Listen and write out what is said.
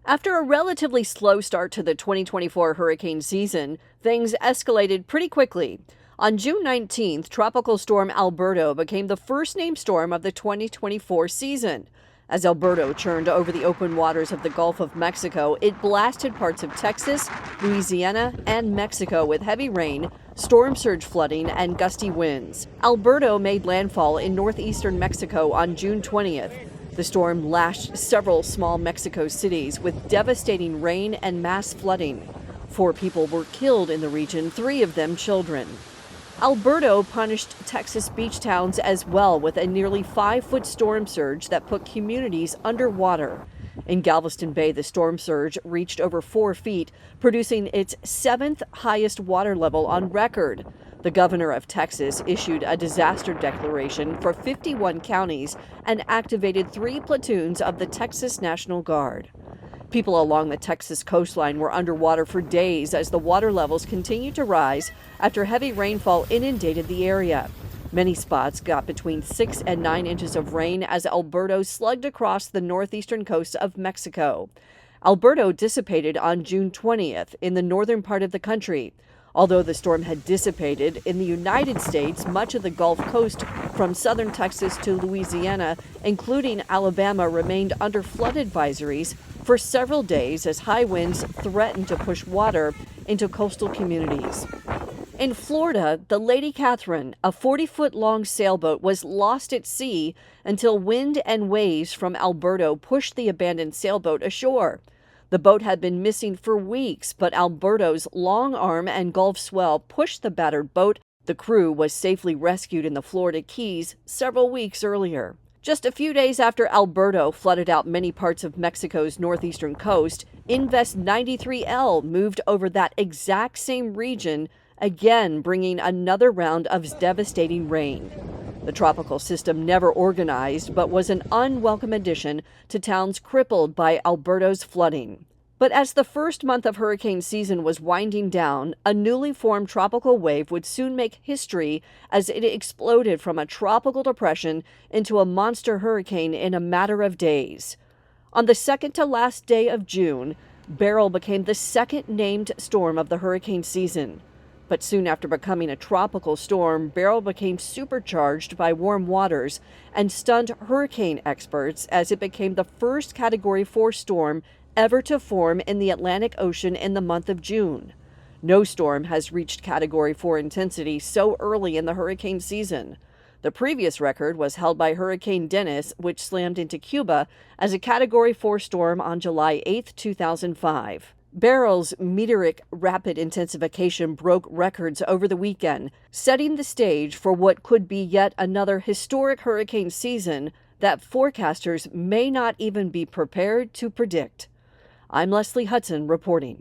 After a relatively slow start to the 2024 hurricane season, things escalated pretty quickly. On June 19th, Tropical Storm Alberto became the first named storm of the 2024 season. As Alberto churned over the open waters of the Gulf of Mexico, it blasted parts of Texas, Louisiana, and Mexico with heavy rain, storm surge flooding, and gusty winds. Alberto made landfall in northeastern Mexico on June 20th. The storm lashed several small Mexico cities with devastating rain and mass flooding. 4 people were killed in the region, 3 of them children. Alberto punished Texas beach towns as well with a nearly 5-foot storm surge that put communities underwater. In Galveston Bay, the storm surge reached over 4 feet, producing its 7th highest water level on record. The governor of Texas issued a disaster declaration for 51 counties and activated 3 platoons of the Texas National Guard. People along the Texas coastline were underwater for days as the water levels continued to rise after heavy rainfall inundated the area. Many spots got between 6 and 9 inches of rain as Alberto slugged across the northeastern coast of Mexico. Alberto dissipated on June 20th in the northern part of the country. Although the storm had dissipated, in the United States, much of the Gulf Coast from southern Texas to Louisiana, including Alabama, remained under flood advisories for several days as high winds threatened to push water into coastal communities. In Florida, the Lady Catherine, a 40-foot-long sailboat, was lost at sea until wind and waves from Alberto pushed the abandoned sailboat ashore. The boat had been missing for weeks, but Alberto's long arm and Gulf swell pushed the battered boat. The crew was safely rescued in the Florida Keys several weeks earlier. Just a few days after Alberto flooded out many parts of Mexico's northeastern coast, Invest 93L moved over that exact same region, again bringing another round of devastating rain. The tropical system never organized, but was an unwelcome addition to towns crippled by Alberto's flooding. But as the first month of hurricane season was winding down, a newly formed tropical wave would soon make history as it exploded from a tropical depression into a monster hurricane in a matter of days. On the second to last day of June, Beryl became the second named storm of the hurricane season. But soon after becoming a tropical storm, Beryl became supercharged by warm waters and stunned hurricane experts as it became the first Category 4 storm ever to form in the Atlantic Ocean in the month of June. No storm has reached Category 4 intensity so early in the hurricane season. The previous record was held by Hurricane Dennis, which slammed into Cuba as a Category 4 storm on July 8, 2005. Beryl's meteoric rapid intensification broke records over the weekend, setting the stage for what could be yet another historic hurricane season that forecasters may not even be prepared to predict. I'm Leslie Hudson reporting.